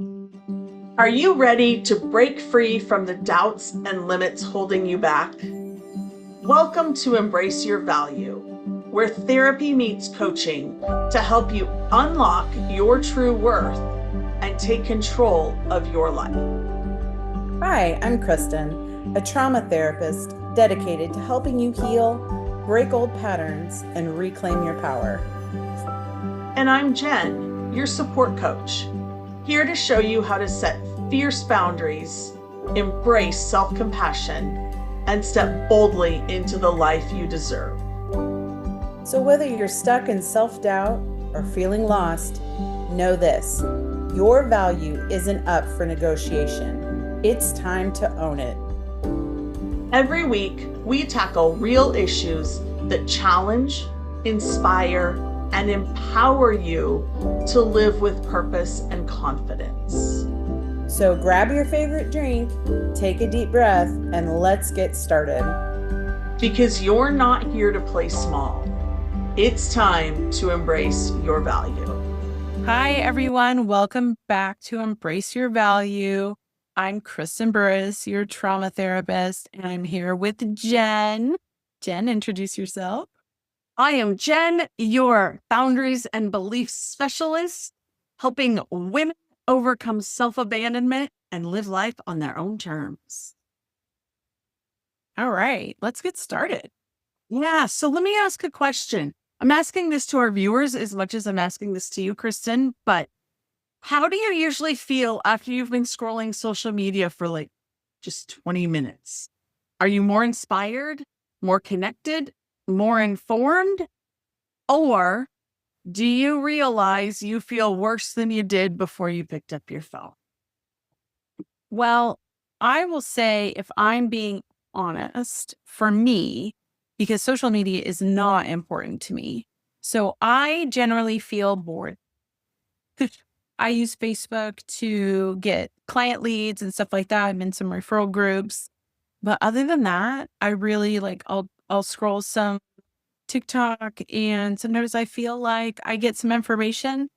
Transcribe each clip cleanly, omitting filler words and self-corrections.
Are you ready to break free from the doubts and limits holding you back? Welcome to Embrace Your Value, where therapy meets coaching to help you unlock your true worth and take control of your life. Hi, I'm Kristen, a trauma therapist dedicated to helping you heal, break old patterns, and reclaim your power. And I'm Jen, your support coach, here to show you how to set fierce boundaries, embrace self-compassion, and step boldly into the life you deserve. So, whether you're stuck in self doubt or feeling lost, know this: your value isn't up for negotiation. It's time to own it. Every week, we tackle real issues that challenge, inspire, and empower you to live with purpose and confidence. So, grab your favorite drink, take a deep breath, and let's get started. Because you're not here to play small. It's time to embrace your value. Hi, everyone. Welcome back to Embrace Your Value. I'm Kristen Burris, your trauma therapist, and I'm here with Jen. Jen, introduce yourself. I am Jen, your boundaries and beliefs specialist, helping women overcome self-abandonment and live life on their own terms. All right, let's get started. Yeah, so let me ask a question. I'm asking this to our viewers as much as I'm asking this to you, Kristen, but how do you usually feel after you've been scrolling social media for like just 20 minutes? Are you more inspired, more connected, more informed? Or do you realize you feel worse than you did before you picked up your phone? Well, I will say, if I'm being honest, for me, because social media is not important to me. So I generally feel bored. I use Facebook to get client leads and stuff like that. I'm in some referral groups. But other than that, I really I'll scroll some TikTok, and sometimes I feel like I get some information,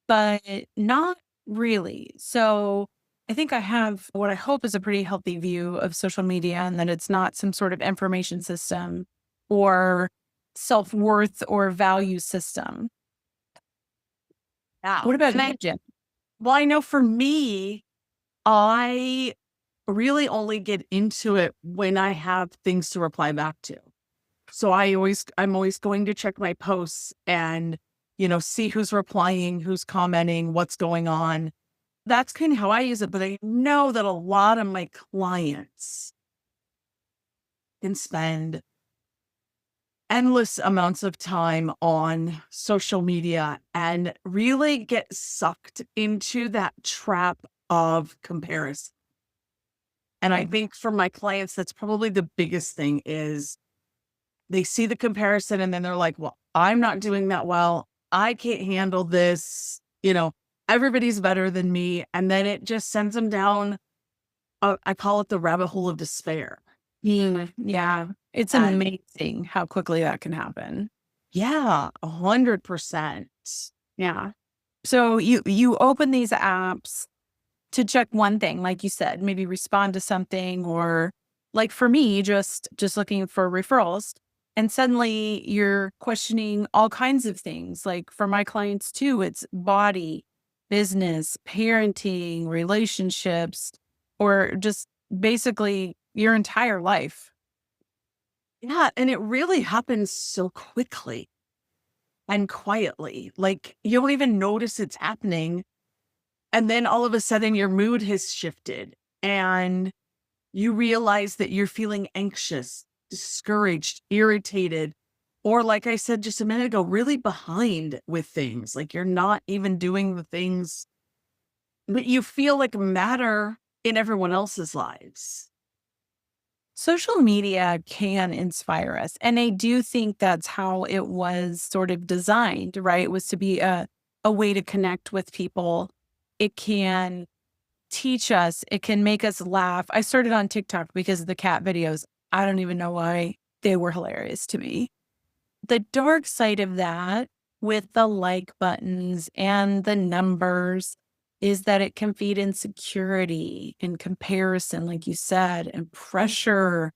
but not really. So I think I have what I hope is a pretty healthy view of social media, and that it's not some sort of information system or self-worth or value system. Yeah. What about you, Jen? Well, I know for me, I really only get into it when I have things to reply back to. So I'm always going to check my posts and, see who's replying, who's commenting, what's going on. That's kind of how I use it. But I know that a lot of my clients can spend endless amounts of time on social media and really get sucked into that trap of comparison. And I think for my clients, that's probably the biggest thing is they see the comparison and then they're like, well, I'm not doing that well. I can't handle this. Everybody's better than me. And then it just sends them down, I call it the rabbit hole of despair. Yeah. It's And amazing how quickly that can happen. yeah, 100%. Yeah. So you open these apps to check one thing, like you said, maybe respond to something, or like for me, just looking for referrals. And suddenly you're questioning all kinds of things. Like for my clients too, it's body, business, parenting, relationships, or just basically your entire life. Yeah. And it really happens so quickly and quietly. Like you don't even notice it's happening. And then all of a sudden your mood has shifted and you realize that you're feeling anxious, discouraged, irritated, or like I said just a minute ago, really behind with things. Like you're not even doing the things that you feel like matter in everyone else's lives. Social media can inspire us. And I do think that's how it was sort of designed, right? It was to be a way to connect with people. It can teach us, it can make us laugh. I started on TikTok because of the cat videos. I don't even know why. They were hilarious to me. The dark side of that, with the like buttons and the numbers, is that it can feed insecurity and comparison, like you said, and pressure,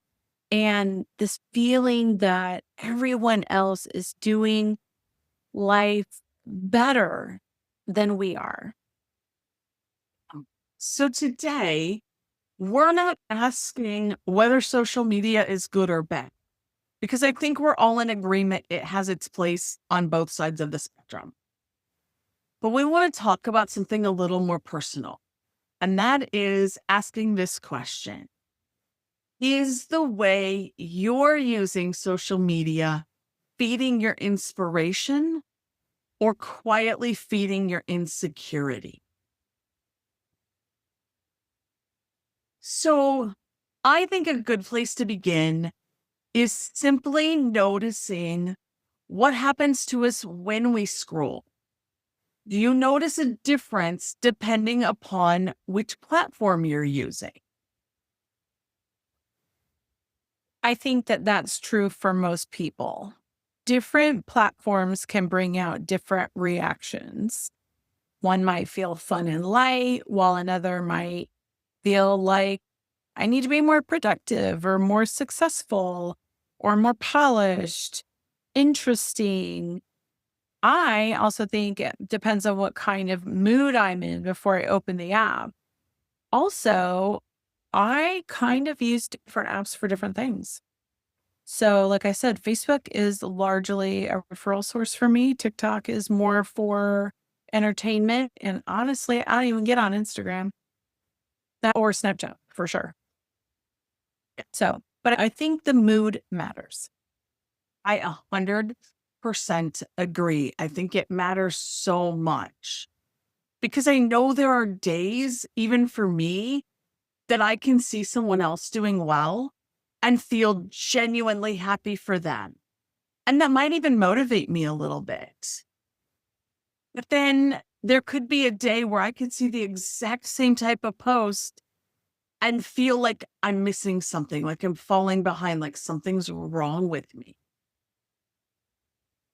and this feeling that everyone else is doing life better than we are. So today, we're not asking whether social media is good or bad, because I think we're all in agreement it has its place on both sides of the spectrum. But we want to talk about something a little more personal, and that is asking this question. Is the way you're using social media feeding your inspiration or quietly feeding your insecurity? So I think a good place to begin is simply noticing what happens to us when we scroll. Do you notice a difference depending upon which platform you're using? I think that that's true for most people. Different platforms can bring out different reactions. One might feel fun and light, while another might feel like I need to be more productive or more successful or more polished, interesting. I also think it depends on what kind of mood I'm in before I open the app. Also, I kind of use different apps for different things. So, like I said, Facebook is largely a referral source for me. TikTok is more for entertainment. And honestly, I don't even get on Instagram or Snapchat for sure. So, but I think the mood matters. I 100% agree. I think it matters so much because I know there are days, even for me, that I can see someone else doing well and feel genuinely happy for them. And that might even motivate me a little bit. But then there could be a day where I could see the exact same type of post and feel like I'm missing something, like I'm falling behind, like something's wrong with me.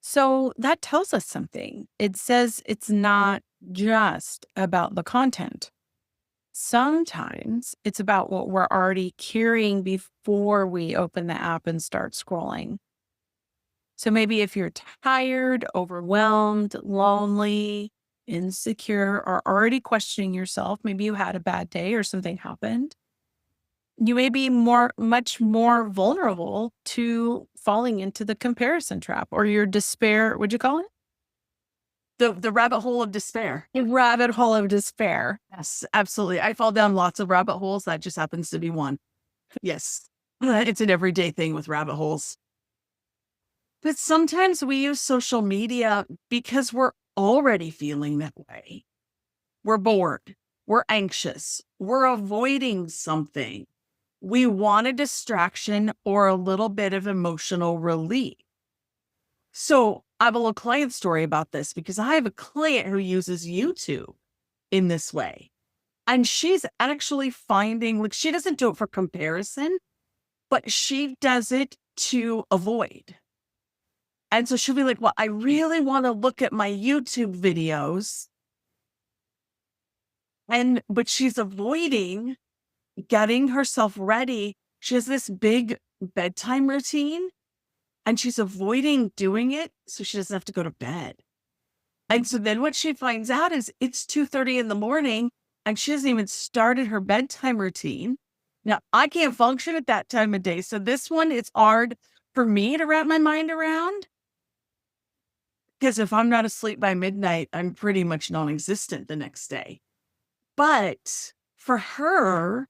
So that tells us something. It says it's not just about the content. Sometimes it's about what we're already carrying before we open the app and start scrolling. So maybe if you're tired, overwhelmed, lonely, insecure, or already questioning yourself, maybe you had a bad day or something happened, you may be much more vulnerable to falling into the comparison trap or your despair. What'd you call it? The rabbit hole of despair. The rabbit hole of despair. Yes, absolutely. I fall down lots of rabbit holes. That just happens to be one. Yes, it's an everyday thing with rabbit holes. But sometimes we use social media because we're already feeling that way. We're bored. We're anxious. We're avoiding something. We want a distraction or a little bit of emotional relief. So I have a little client story about this because I have a client who uses YouTube in this way. And she's actually finding, like, she doesn't do it for comparison, but she does it to avoid. And so she'll be like, well, I really want to look at my YouTube videos. But she's avoiding getting herself ready. She has this big bedtime routine and she's avoiding doing it so she doesn't have to go to bed. And so then what she finds out is it's 2:30 in the morning and she hasn't even started her bedtime routine. Now, I can't function at that time of day. So this one is hard for me to wrap my mind around. Because if I'm not asleep by midnight, I'm pretty much non-existent the next day. But for her,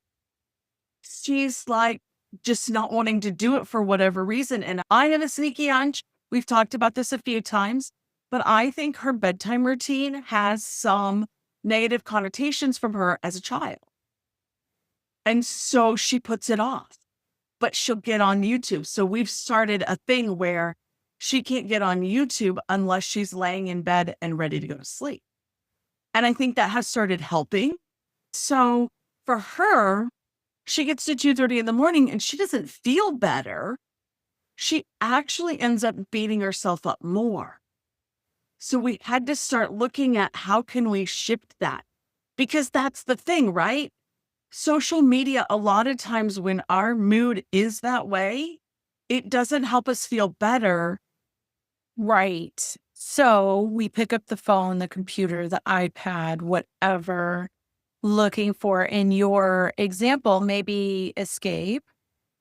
she's like just not wanting to do it for whatever reason. And I have a sneaky hunch. We've talked about this a few times, but I think her bedtime routine has some negative connotations from her as a child. And so she puts it off, but she'll get on YouTube. So we've started a thing where she can't get on YouTube unless she's laying in bed and ready to go to sleep. And I think that has started helping. So for her, she gets to 2:30 in the morning and she doesn't feel better. She actually ends up beating herself up more. So we had to start looking at how can we shift that? Because that's the thing, right? Social media, a lot of times when our mood is that way, it doesn't help us feel better. Right. So we pick up the phone, the computer, the iPad, whatever, looking for, in your example, maybe escape.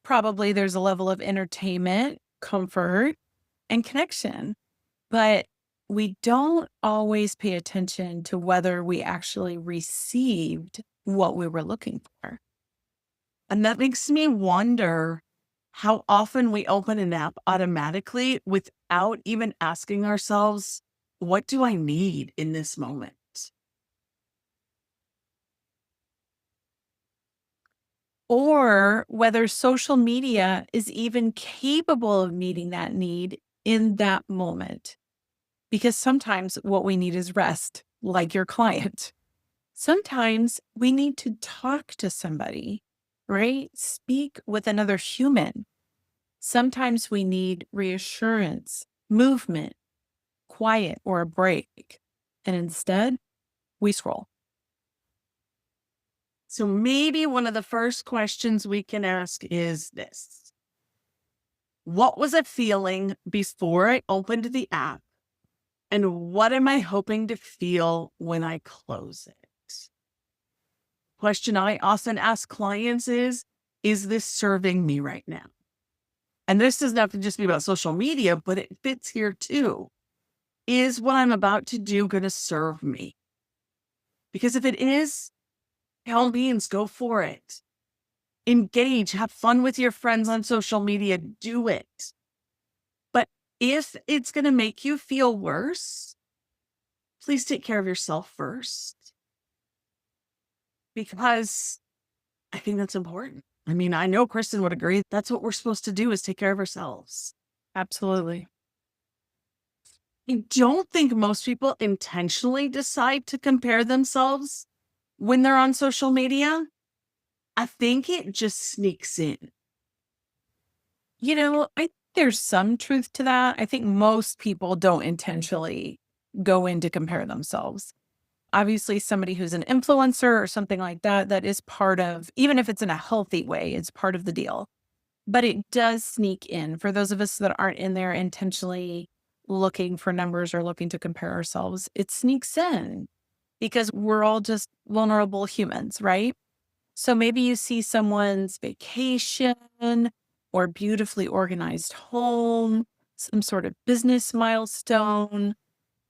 Probably there's a level of entertainment, comfort, and connection. But we don't always pay attention to whether we actually received what we were looking for. And that makes me wonder how often we open an app automatically without even asking ourselves, what do I need in this moment? Or whether social media is even capable of meeting that need in that moment. Because sometimes what we need is rest, like your client. Sometimes we need to talk to somebody, right? Speak with another human. Sometimes we need reassurance, movement, quiet, or a break. And instead, we scroll. So maybe one of the first questions we can ask is this: what was it feeling before I opened the app? And what am I hoping to feel when I close it? Question I often ask clients is this serving me right now? And this doesn't have to just be about social media, but it fits here too. Is what I'm about to do going to serve me? Because if it is, by all means, go for it. Engage, have fun with your friends on social media, do it. But if it's going to make you feel worse, please take care of yourself first. Because I think that's important. I mean, I know Kristen would agree. That's what we're supposed to do, is take care of ourselves. Absolutely. I don't think most people intentionally decide to compare themselves when they're on social media. I think it just sneaks in. I think there's some truth to that. I think most people don't intentionally go in to compare themselves. Obviously, somebody who's an influencer or something like that, that is part of, even if it's in a healthy way, it's part of the deal. But it does sneak in for those of us that aren't in there intentionally looking for numbers or looking to compare ourselves. It sneaks in because we're all just vulnerable humans, right? So maybe you see someone's vacation or beautifully organized home, some sort of business milestone,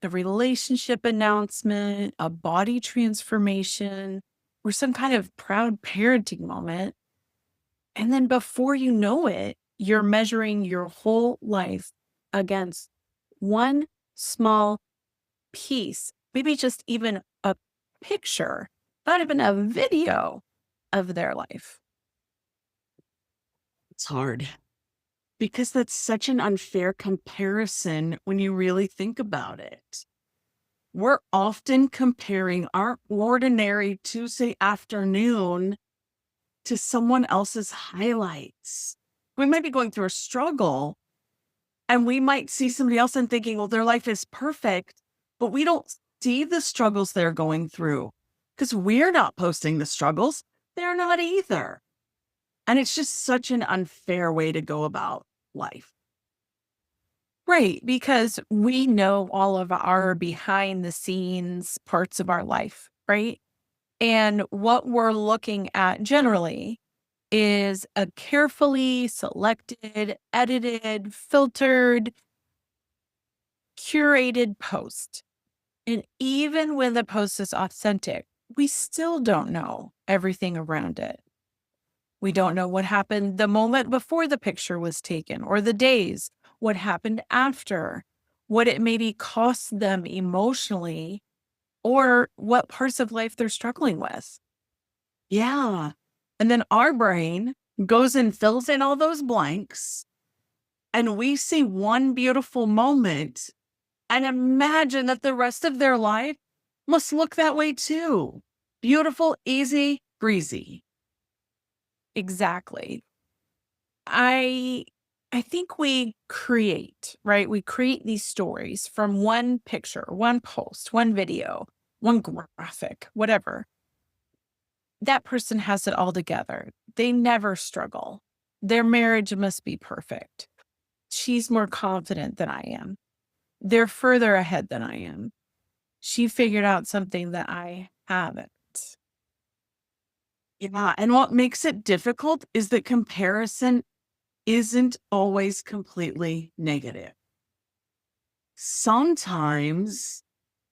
a relationship announcement, a body transformation, or some kind of proud parenting moment. And then before you know it, you're measuring your whole life against one small piece, maybe just even a picture, not even a video of their life. It's hard because that's such an unfair comparison when you really think about it. We're often comparing our ordinary Tuesday afternoon to someone else's highlights. We might be going through a struggle and we might see somebody else and thinking, well, their life is perfect, but we don't see the struggles they're going through because we're not posting the struggles. They're not either. And it's just such an unfair way to go about life. Right, because we know all of our behind the scenes parts of our life, right? And what we're looking at generally is a carefully selected, edited, filtered, curated post. And even when the post is authentic, we still don't know everything around it. We don't know what happened the moment before the picture was taken or the days, what happened after, what it maybe cost them emotionally, or what parts of life they're struggling with. Yeah. And then our brain goes and fills in all those blanks, and we see one beautiful moment and imagine that the rest of their life must look that way too. Beautiful, easy, breezy. Exactly. I think we create, right? We create these stories from one picture, one post, one video, one graphic, whatever. that person has it all together. They never struggle. Their marriage must be perfect. She's more confident than I am. They're further ahead than I am. She figured out something that I haven't. Yeah. And what makes it difficult is that comparison isn't always completely negative. Sometimes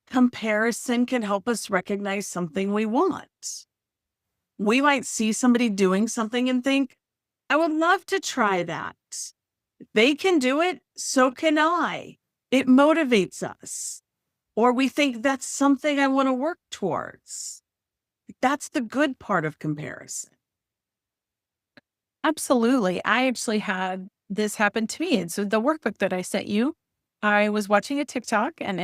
comparison can help us recognize something we want. We might see somebody doing something and think, I would love to try that. If they can do it, so can I. It motivates us. Or we think that's something I want to work towards. That's the good part of comparison. Absolutely. I actually had this happen to me. And so the workbook that I sent you, I was watching a TikTok and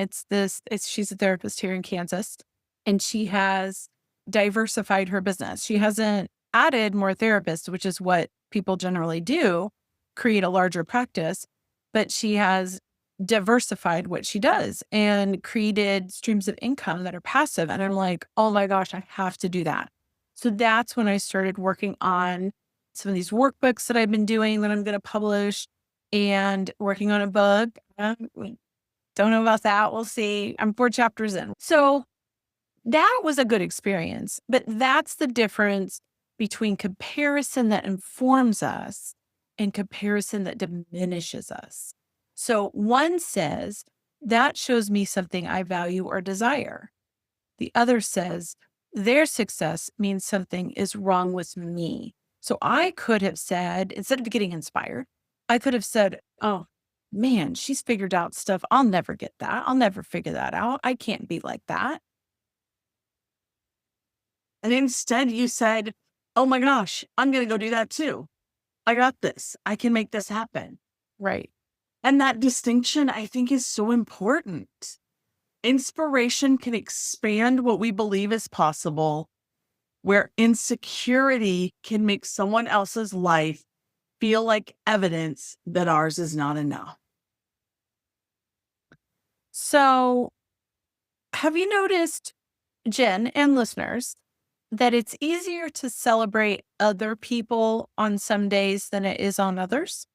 she's a therapist here in Kansas and she has diversified her business. She hasn't added more therapists, which is what people generally do, create a larger practice, but she has diversified what she does and created streams of income that are passive. And I'm like, oh my gosh, I have to do that. So that's when I started working on some of these workbooks that I've been doing that I'm going to publish and working on a book. Don't know about that. We'll see. I'm 4 chapters in. So that was a good experience, but that's the difference between comparison that informs us and comparison that diminishes us. So one says that shows me something I value or desire. The other says their success means something is wrong with me. So I could have said, instead of getting inspired, I could have said, oh man, she's figured out stuff. I'll never get that. I'll never figure that out. I can't be like that. And instead you said, oh my gosh, I'm going to go do that too. I got this. I can make this happen. Right. And that distinction, I think, is so important. Inspiration can expand what we believe is possible, where insecurity can make someone else's life feel like evidence that ours is not enough. So have you noticed, Jen and listeners, that it's easier to celebrate other people on some days than it is on others?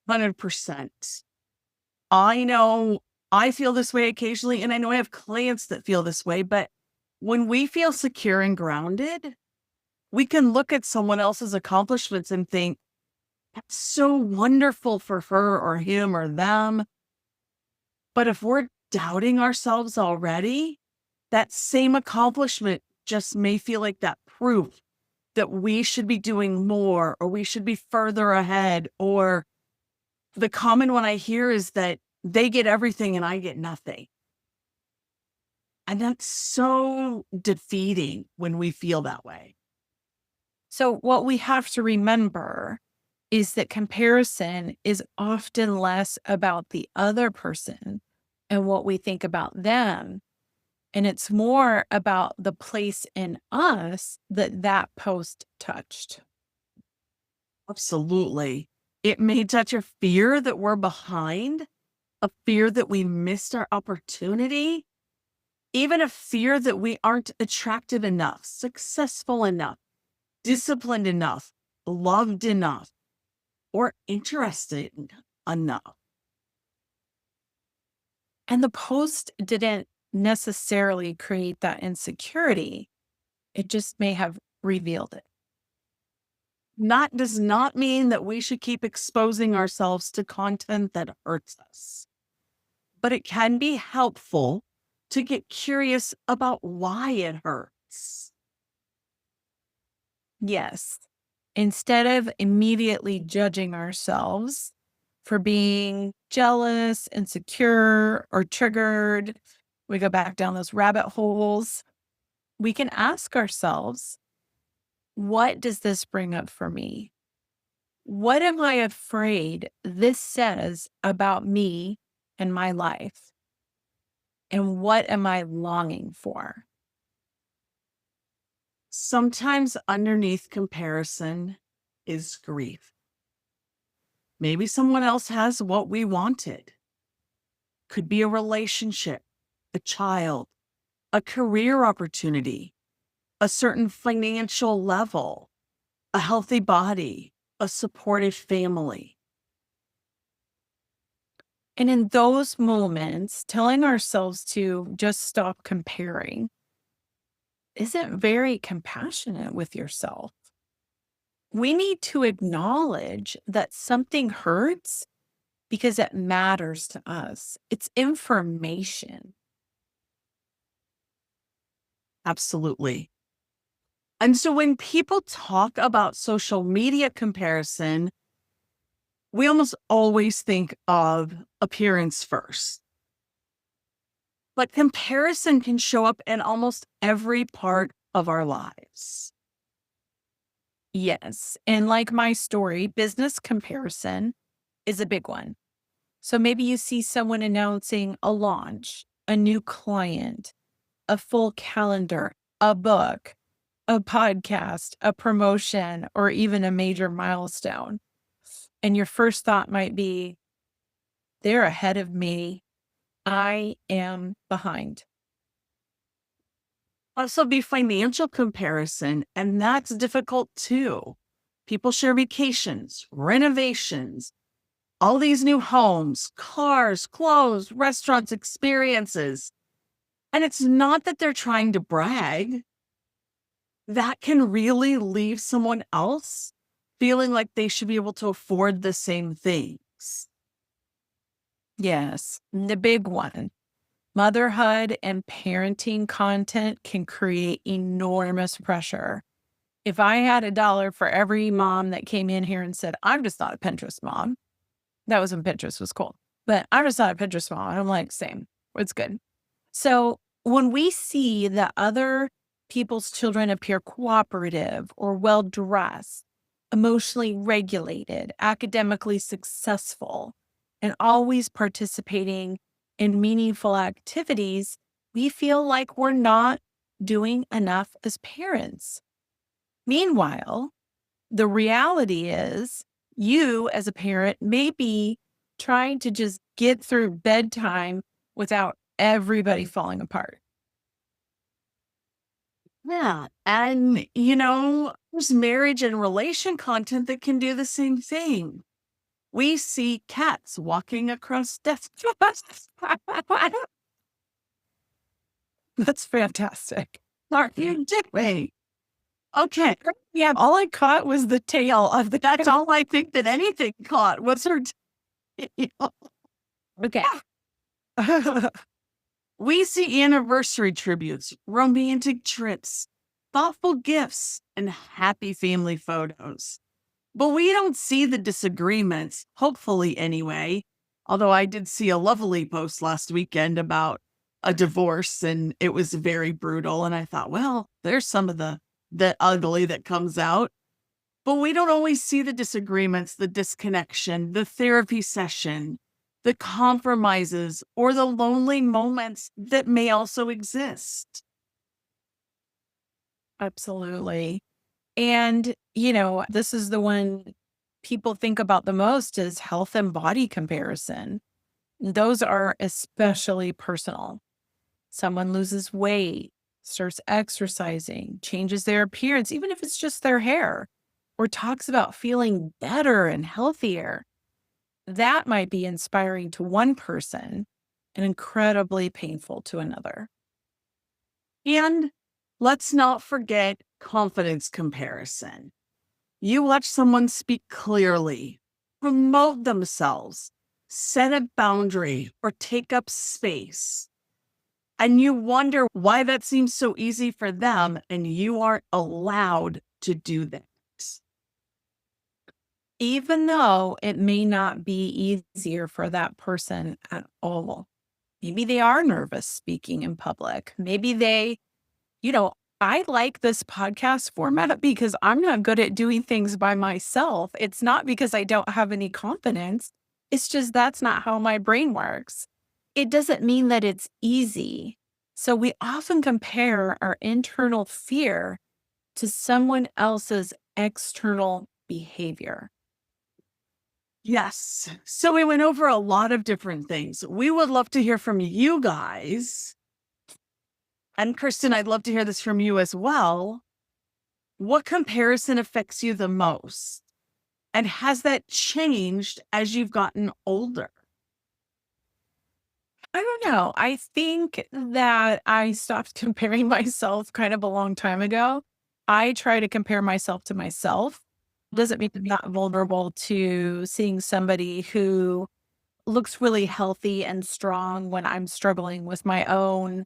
100%. I know I feel this way occasionally, and I know I have clients that feel this way, but when we feel secure and grounded, we can look at someone else's accomplishments and think, that's so wonderful for her or him or them. But if we're doubting ourselves already, that same accomplishment just may feel like that proof that we should be doing more or we should be further ahead. Or the common one I hear is that they get everything and I get nothing. And that's so defeating when we feel that way. So what we have to remember is that comparison is often less about the other person and what we think about them. And it's more about the place in us that post touched. Absolutely. It may touch a fear that we're behind, a fear that we missed our opportunity, even a fear that we aren't attractive enough, successful enough, disciplined enough, loved enough, or interested enough. And the post didn't necessarily create that insecurity. It just may have revealed it. That does not mean that we should keep exposing ourselves to content that hurts us. But it can be helpful to get curious about why it hurts. Yes. Instead of immediately judging ourselves for being jealous, insecure, or triggered, we go back down those rabbit holes. We can ask ourselves, what does this bring up for me? What am I afraid this says about me and my life? And what am I longing for? Sometimes underneath comparison is grief. Maybe someone else has what we wanted. Could be a relationship, a child, a career opportunity, a certain financial level, a healthy body, a supportive family. And in those moments, telling ourselves to just stop comparing isn't very compassionate with yourself. We need to acknowledge that something hurts because it matters to us. It's information. Absolutely. And so when people talk about social media comparison, we almost always think of appearance first. But comparison can show up in almost every part of our lives. Yes. And like my story, business comparison is a big one. So maybe you see someone announcing a launch, a new client, a full calendar, a book, a podcast, a promotion, or even a major milestone. And your first thought might be, they're ahead of me. I am behind. Also be financial comparison, and that's difficult too. People share vacations, renovations, all these new homes, cars, clothes, restaurants, experiences. And it's not that they're trying to brag. That can really leave someone else feeling like they should be able to afford the same things. Yes, the big one. Motherhood and parenting content can create enormous pressure. If I had $1 for every mom that came in here and said, I'm just not a Pinterest mom, that was when Pinterest was cool, but I'm just not a Pinterest mom. I'm like, same, it's good. So when we see that other people's children appear cooperative or well-dressed, emotionally regulated, academically successful, and always participating in meaningful activities, we feel like we're not doing enough as parents. Meanwhile, the reality is you as a parent may be trying to just get through bedtime without everybody falling apart. Yeah. And, there's marriage and relation content that can do the same thing. We see cats walking across death. That's fantastic. Aren't you doing? Okay. Yeah, all I caught was the tail of the That's all I think that anything caught was her tail. Okay. We see anniversary tributes, romantic trips, thoughtful gifts, and happy family photos. But we don't see the disagreements, hopefully anyway. Although I did see a lovely post last weekend about a divorce and it was very brutal. And I thought, well, there's some of the ugly that comes out. But we don't always see the disagreements, the disconnection, the therapy session, the compromises, or the lonely moments that may also exist. Absolutely. And, this is the one people think about the most is health and body comparison. Those are especially personal. Someone loses weight, starts exercising, changes their appearance, even if it's just their hair, or talks about feeling better and healthier. That might be inspiring to one person and incredibly painful to another. And let's not forget confidence comparison. You watch someone speak clearly, promote themselves, set a boundary, or take up space. And you wonder why that seems so easy for them and you aren't allowed to do that. Even though it may not be easier for that person at all. Maybe they are nervous speaking in public. Maybe they, I like this podcast format because I'm not good at doing things by myself. It's not because I don't have any confidence. It's just that's not how my brain works. It doesn't mean that it's easy. So we often compare our internal fear to someone else's external behavior. Yes. So we went over a lot of different things. We would love to hear from you guys. And Kristen, I'd love to hear this from you as well. What comparison affects you the most? And has that changed as you've gotten older? I don't know. I think that I stopped comparing myself kind of a long time ago. I try to compare myself to myself. Doesn't mean I'm not vulnerable to seeing somebody who looks really healthy and strong when I'm struggling with my own,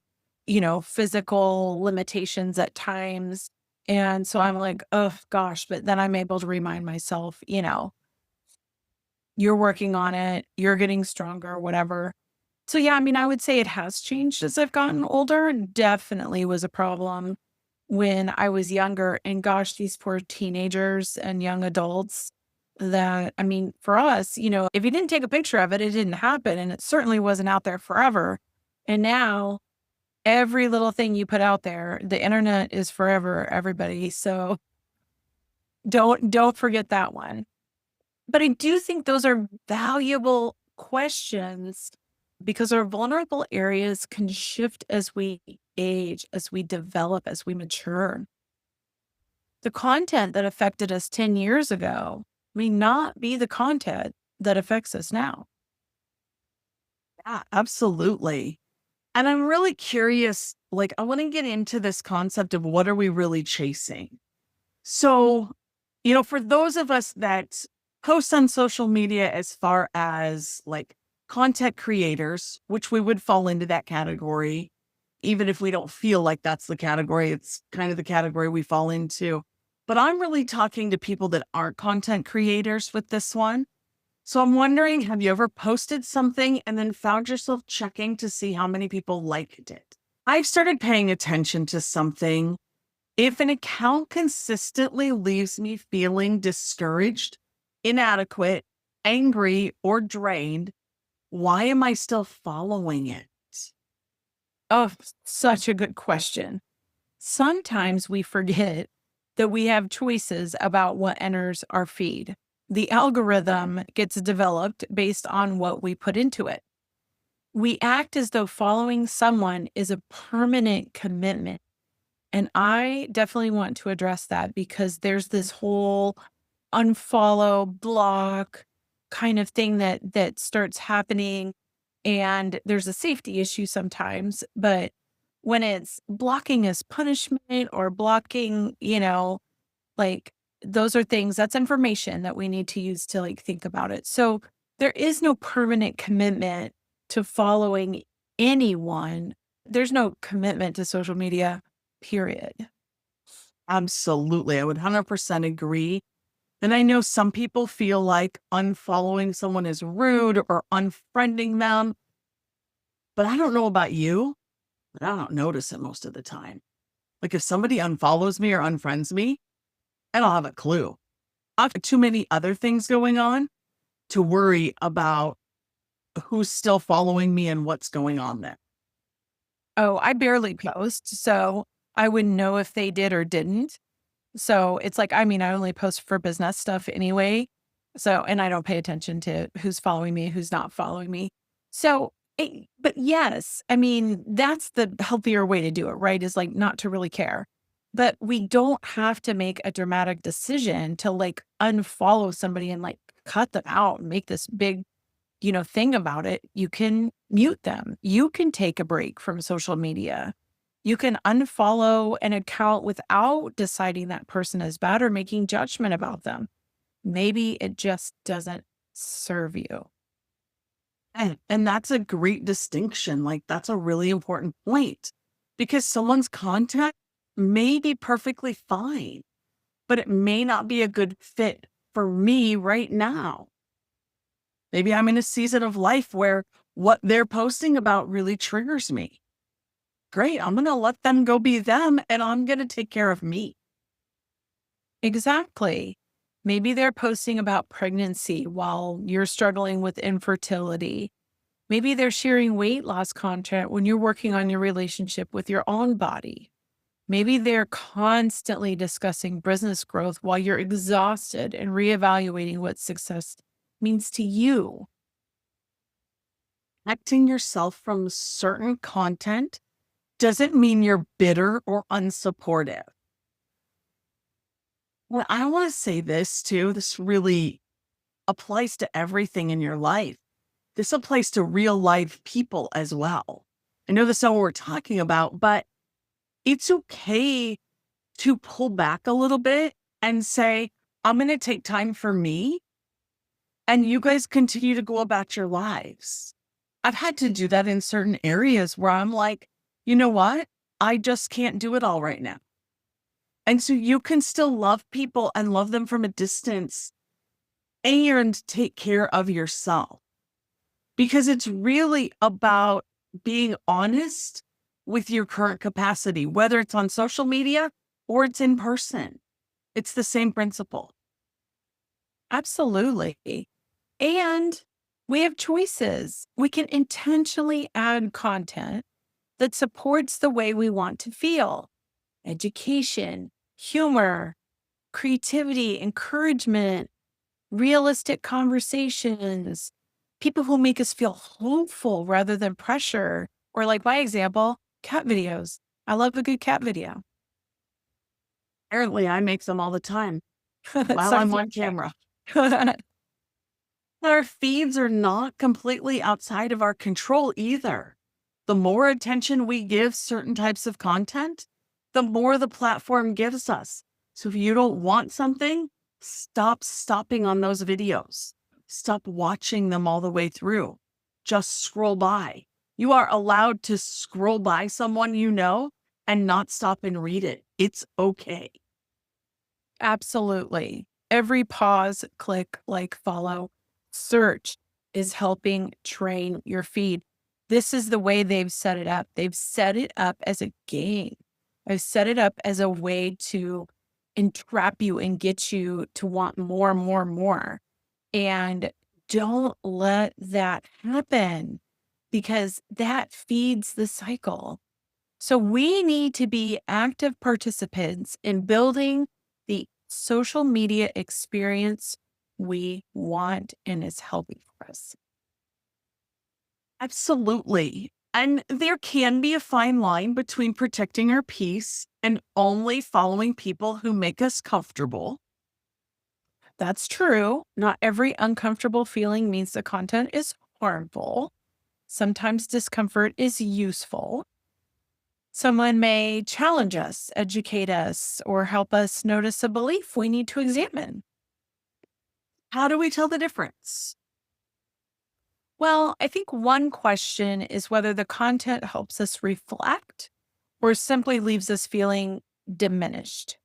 physical limitations at times. And so I'm like, oh gosh, but then I'm able to remind myself, you're working on it, you're getting stronger, whatever. So yeah, I mean, I would say it has changed as I've gotten older. Definitely was a problem when I was younger. And gosh, these poor teenagers and young adults that, I mean, for us, if you didn't take a picture of it, it didn't happen. And it certainly wasn't out there forever. And now every little thing you put out there, the internet is forever, everybody. So don't forget that one. But I do think those are valuable questions because our vulnerable areas can shift as we age, as we develop, as we mature. The content that affected us 10 years ago may not be the content that affects us now. Yeah, absolutely. And I'm really curious, like, I want to get into this concept of what are we really chasing? So, for those of us that post on social media as far as like content creators, which we would fall into that category, even if we don't feel like that's the category, it's kind of the category we fall into. But I'm really talking to people that aren't content creators with this one. So I'm wondering, have you ever posted something and then found yourself checking to see how many people liked it? I've started paying attention to something. If an account consistently leaves me feeling discouraged, inadequate, angry, or drained, why am I still following it? Oh, such a good question. Sometimes we forget that we have choices about what enters our feed. The algorithm gets developed based on what we put into it. We act as though following someone is a permanent commitment. And I definitely want to address that because there's this whole unfollow, block kind of thing that starts happening. And there's a safety issue sometimes, but when it's blocking as punishment or blocking, like those are things, that's information that we need to use to like think about it. So there is no permanent commitment to following anyone. There's no commitment to social media, period. Absolutely. I would 100% agree. And I know some people feel like unfollowing someone is rude or unfriending them. But I don't know about you, but I don't notice it most of the time. Like if somebody unfollows me or unfriends me, I don't have a clue. I have too many other things going on to worry about who's still following me and what's going on there. Oh, I barely post, so I wouldn't know if they did or didn't. So it's like, I mean, I only post for business stuff anyway. So, and I don't pay attention to who's following me, who's not following me. So, but yes, I mean, that's the healthier way to do it, right? Is like not to really care. But we don't have to make a dramatic decision to like unfollow somebody and like cut them out and make this big, thing about it. You can mute them. You can take a break from social media. You can unfollow an account without deciding that person is bad or making judgment about them. Maybe it just doesn't serve you. And that's a great distinction. Like that's a really important point because someone's content may be perfectly fine, but it may not be a good fit for me right now. Maybe I'm in a season of life where what they're posting about really triggers me. Great. I'm going to let them go be them and I'm going to take care of me. Exactly. Maybe they're posting about pregnancy while you're struggling with infertility. Maybe they're sharing weight loss content when you're working on your relationship with your own body. Maybe they're constantly discussing business growth while you're exhausted and reevaluating what success means to you. Protecting yourself from certain content doesn't mean you're bitter or unsupportive. Well, I want to say this too. This really applies to everything in your life. This applies to real life people as well. I know that's not what we're talking about, but it's okay to pull back a little bit and say, I'm going to take time for me, and you guys continue to go about your lives. I've had to do that in certain areas where I'm like, you know what? I just can't do it all right now. And so you can still love people and love them from a distance and take care of yourself, because it's really about being honest with your current capacity, whether it's on social media or it's in person. It's the same principle. Absolutely. And we have choices. We can intentionally add content that supports the way we want to feel. Education, humor, creativity, encouragement, realistic conversations, people who make us feel hopeful rather than pressure. Or like my example, cat videos. I love a good cat video. Apparently, I make them all the time while So I'm on camera. Our feeds are not completely outside of our control either. The more attention we give certain types of content, the more the platform gives us. So if you don't want something, stop stopping on those videos. Stop watching them all the way through. Just scroll by. You are allowed to scroll by someone you know and not stop and read it. It's okay. Absolutely. Every pause, click, like, follow, search is helping train your feed. This is the way they've set it up. They've set it up as a game. I've set it up as a way to entrap you and get you to want more, more, more. And don't let that happen, because that feeds the cycle. So we need to be active participants in building the social media experience we want and is healthy for us. Absolutely. And there can be a fine line between protecting our peace and only following people who make us comfortable. That's true. Not every uncomfortable feeling means the content is harmful. Sometimes discomfort is useful. Someone may challenge us, educate us, or help us notice a belief we need to examine. How do we tell the difference? Well, I think one question is whether the content helps us reflect or simply leaves us feeling diminished.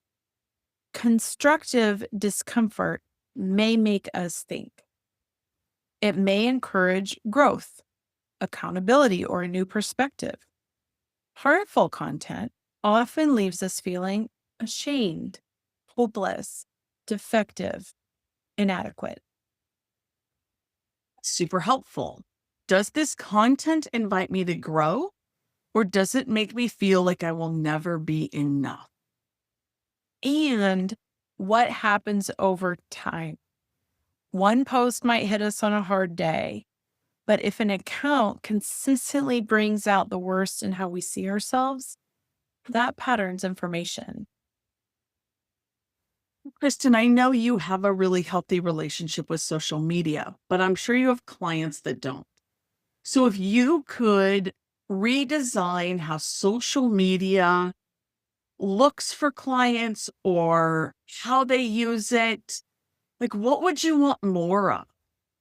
Constructive discomfort may make us think. It may encourage growth, accountability, or a new perspective. Harmful content often leaves us feeling ashamed, hopeless, defective, inadequate. Super helpful. Does this content invite me to grow, or does it make me feel like I will never be enough? And what happens over time? One post might hit us on a hard day, but if an account consistently brings out the worst in how we see ourselves, that pattern's information. Kristen, I know you have a really healthy relationship with social media, but I'm sure you have clients that don't. So if you could redesign how social media looks for clients or how they use it, like what would you want more of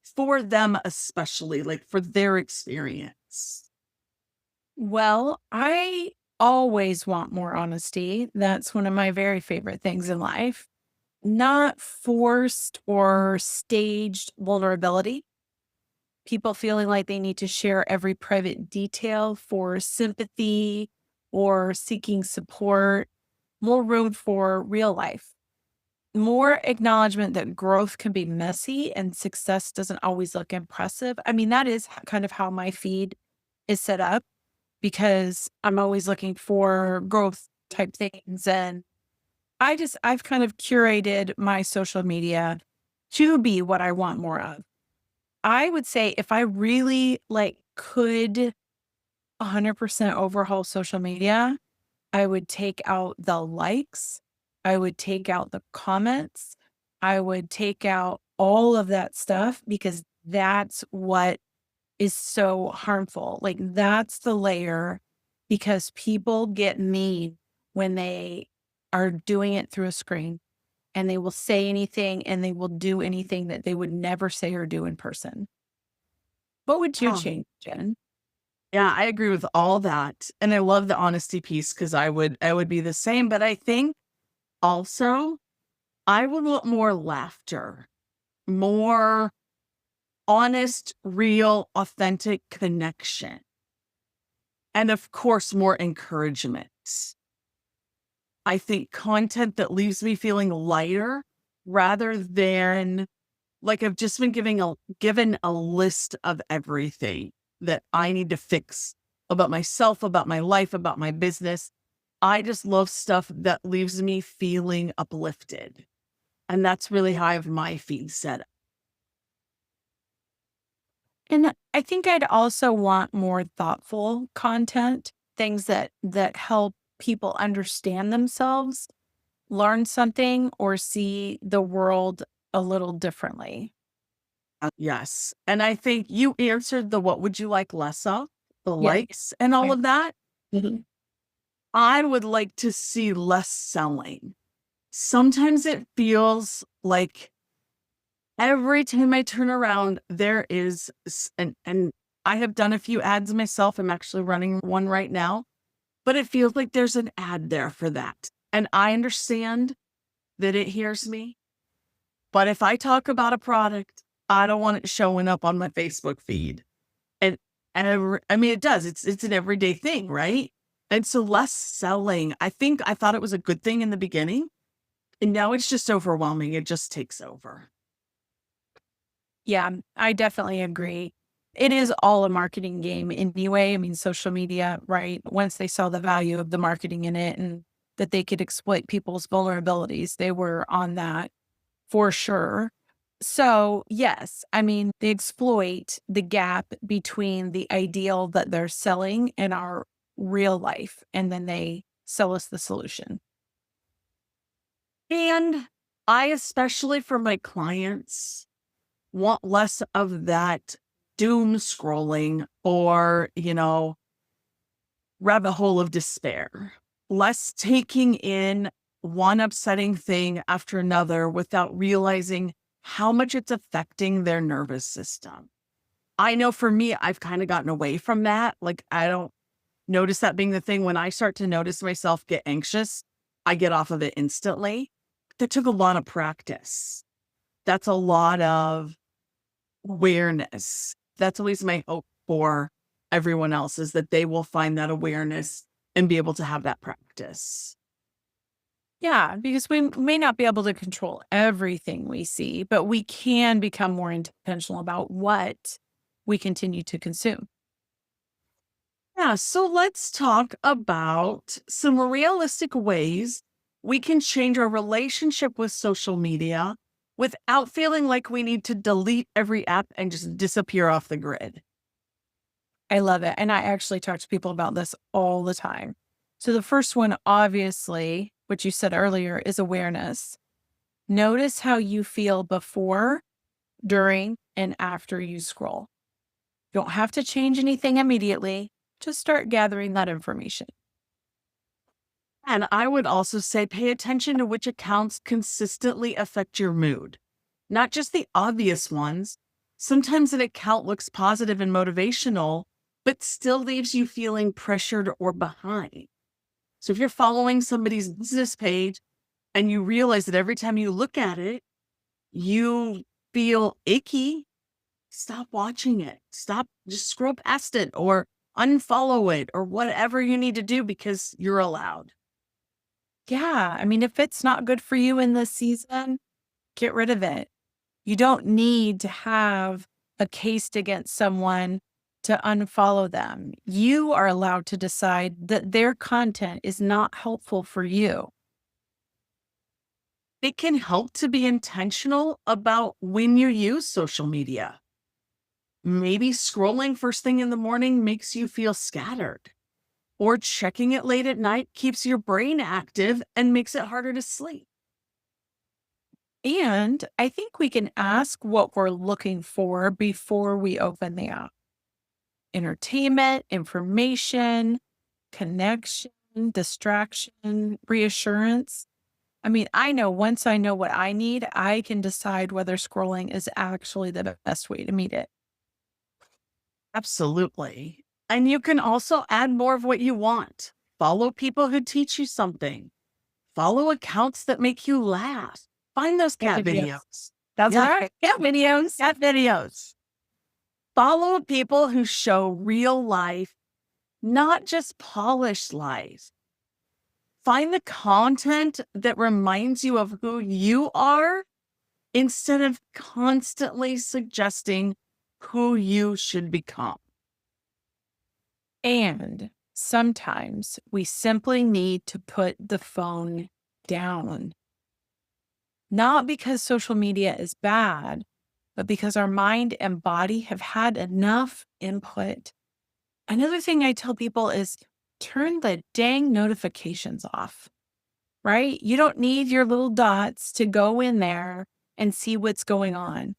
for them, especially like for their experience? Well, I always want more honesty. That's one of my very favorite things in life. Not forced or staged vulnerability. People feeling like they need to share every private detail for sympathy or seeking support. More room for real life. More acknowledgement that growth can be messy and success doesn't always look impressive. I mean, that is kind of how my feed is set up, because I'm always looking for growth type things. And I've kind of curated my social media to be what I want more of. I would say if I really could 100% overhaul social media, I would take out the likes, I would take out the comments, I would take out all of that stuff because that's what is so harmful. Like that's the layer because people get mean when they are doing it through a screen and they will say anything and they will do anything that they would never say or do in person. What would you change, Jen? Yeah, I agree with all that. And I love the honesty piece because I would be the same. But I think also I would want more laughter, more honest, real, authentic connection. And of course, more encouragement. I think content that leaves me feeling lighter rather than like I've just been given a list of everything that I need to fix about myself, about my life, about my business. I just love stuff that leaves me feeling uplifted. And that's really how I have my feed set up. And I think I'd also want more thoughtful content, things that help people understand themselves, learn something, or see the world a little differently. Yes. And I think you answered the what would you like less of, the Yeah. likes and all Yeah. of that. Mhm. I would like to see less selling. Sometimes it feels like every time I turn around, there is, and I have done a few ads myself. I'm actually running one right now, but it feels like there's an ad there for that. And I understand that it hears me. But if I talk about a product, I don't want it showing up on my Facebook feed. I mean, it does. It's an everyday thing, right? And so less selling. I thought it was a good thing in the beginning, and now it's just overwhelming. It just takes over. Yeah, I definitely agree. It is all a marketing game anyway. I mean, social media, right? Once they saw the value of the marketing in it and that they could exploit people's vulnerabilities, they were on that for sure. So, yes, I mean, they exploit the gap between the ideal that they're selling and our real life, and then they sell us the solution. And I, especially for my clients, want less of that doom scrolling or, rabbit hole of despair. Less taking in one upsetting thing after another without realizing how much it's affecting their nervous system. I know for me, I've kind of gotten away from that. Like, I don't notice that being the thing. When I start to notice myself get anxious, I get off of it instantly. That took a lot of practice. That's a lot of awareness. That's at least my hope for everyone else, is that they will find that awareness and be able to have that practice. Yeah, because we may not be able to control everything we see, but we can become more intentional about what we continue to consume. Yeah, so let's talk about some realistic ways we can change our relationship with social media without feeling like we need to delete every app and just disappear off the grid. I love it. And I actually talk to people about this all the time. So the first one, obviously, which you said earlier, is awareness. Notice how you feel before, during, and after you scroll. You don't have to change anything immediately. Just start gathering that information. And I would also say pay attention to which accounts consistently affect your mood, not just the obvious ones. Sometimes an account looks positive and motivational, but still leaves you feeling pressured or behind. So if you're following somebody's business page and you realize that every time you look at it, you feel icky, stop watching it. Stop, just scroll past it or unfollow it or whatever you need to do because you're allowed. Yeah. I mean, if it's not good for you in this season, get rid of it. You don't need to have a case against someone to unfollow them. You are allowed to decide that their content is not helpful for you. It can help to be intentional about when you use social media. Maybe scrolling first thing in the morning makes you feel scattered, or checking it late at night keeps your brain active and makes it harder to sleep. And I think we can ask what we're looking for before we open the app. Entertainment, information, connection, distraction, reassurance. I mean, I know once I know what I need, I can decide whether scrolling is actually the best way to meet it. Absolutely. And you can also add more of what you want. Follow people who teach you something. Follow accounts that make you laugh. Find those cat videos. That's Yeah. right. Cat videos. Cat videos. Follow people who show real life, not just polished life. Find the content that reminds you of who you are instead of constantly suggesting who you should become. And sometimes we simply need to put the phone down. Not because social media is bad, but because our mind and body have had enough input. Another thing I tell people is turn the dang notifications off, right? You don't need your little dots to go in there and see what's going on.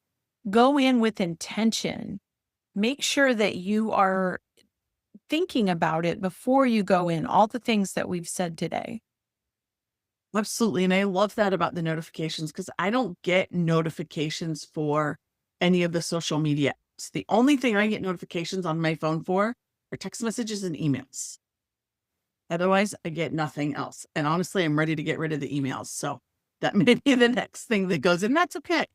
Go in with intention. Make sure that you are thinking about it before you go in, all the things that we've said today. Absolutely. And I love that about the notifications because I don't get notifications for any of the social media apps. The only thing I get notifications on my phone for are text messages and emails. Otherwise, I get nothing else. And honestly, I'm ready to get rid of the emails. So that may be the next thing that goes in. That's okay.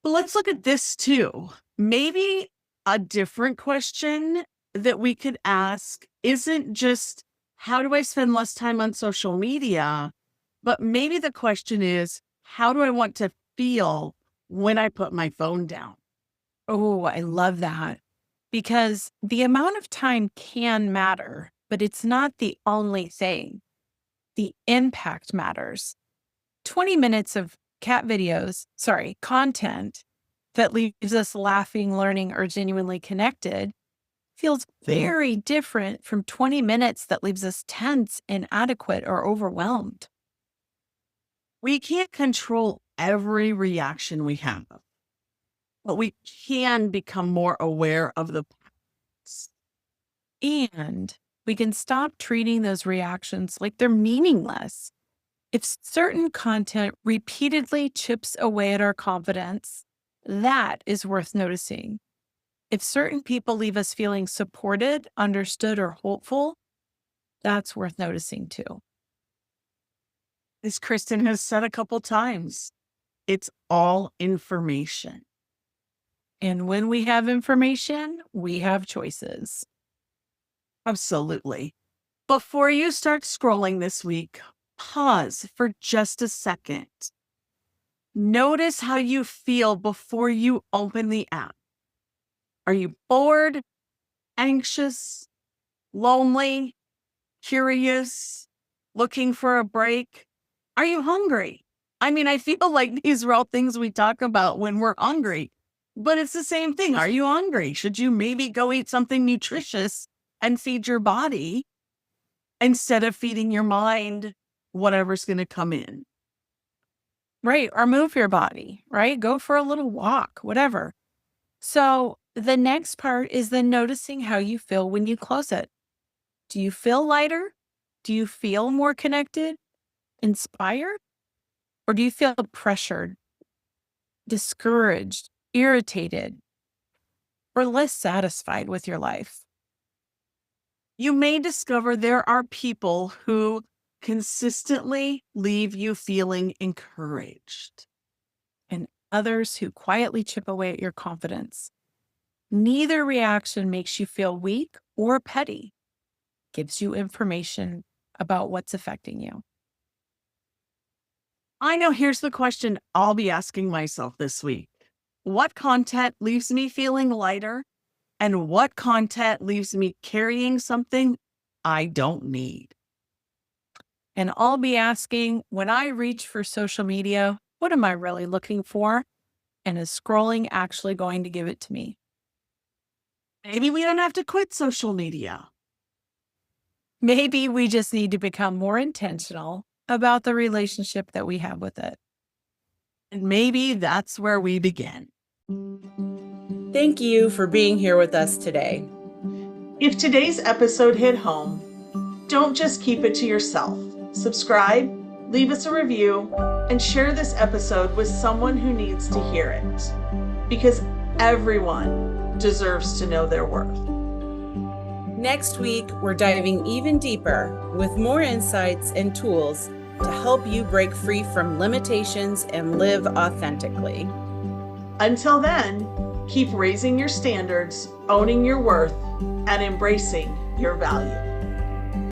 But let's look at this too. Maybe a different question that we could ask isn't just, how do I spend less time on social media? But maybe the question is, how do I want to feel when I put my phone down? Oh, I love that. Because the amount of time can matter, but it's not the only thing. The impact matters. 20 minutes of content that leaves us laughing, learning, or genuinely connected feels very different from 20 minutes that leaves us tense, inadequate, or overwhelmed. We can't control every reaction we have, but we can become more aware of the patterns. And we can stop treating those reactions like they're meaningless. If certain content repeatedly chips away at our confidence, that is worth noticing. If certain people leave us feeling supported, understood, or hopeful, that's worth noticing too. As Kristen has said a couple times, it's all information. And when we have information, we have choices. Absolutely. Before you start scrolling this week, pause for just a second. Notice how you feel before you open the app. Are you bored, anxious, lonely, curious, looking for a break? Are you hungry? I mean, I feel like these are all things we talk about when we're hungry, but it's the same thing. Are you hungry? Should you maybe go eat something nutritious and feed your body instead of feeding your mind whatever's going to come in? Right. Or move your body, right? Go for a little walk, whatever. So the next part is then noticing how you feel when you close it. Do you feel lighter? Do you feel more connected, inspired? Or do you feel pressured, discouraged, irritated, or less satisfied with your life? You may discover there are people who consistently leave you feeling encouraged, And others who quietly chip away at your confidence. Neither reaction makes you feel weak or petty. Gives you information about what's affecting you. I know here's the question I'll be asking myself this week. What content leaves me feeling lighter? And what content leaves me carrying something I don't need? And I'll be asking, when I reach for social media, what am I really looking for? And is scrolling actually going to give it to me? Maybe we don't have to quit social media. Maybe we just need to become more intentional about the relationship that we have with it. And maybe that's where we begin. Thank you for being here with us today. If today's episode hit home, don't just keep it to yourself. Subscribe, leave us a review, and share this episode with someone who needs to hear it. Because everyone deserves to know their worth. Next week, we're diving even deeper with more insights and tools to help you break free from limitations and live authentically. Until then, keep raising your standards, owning your worth, and embracing your value.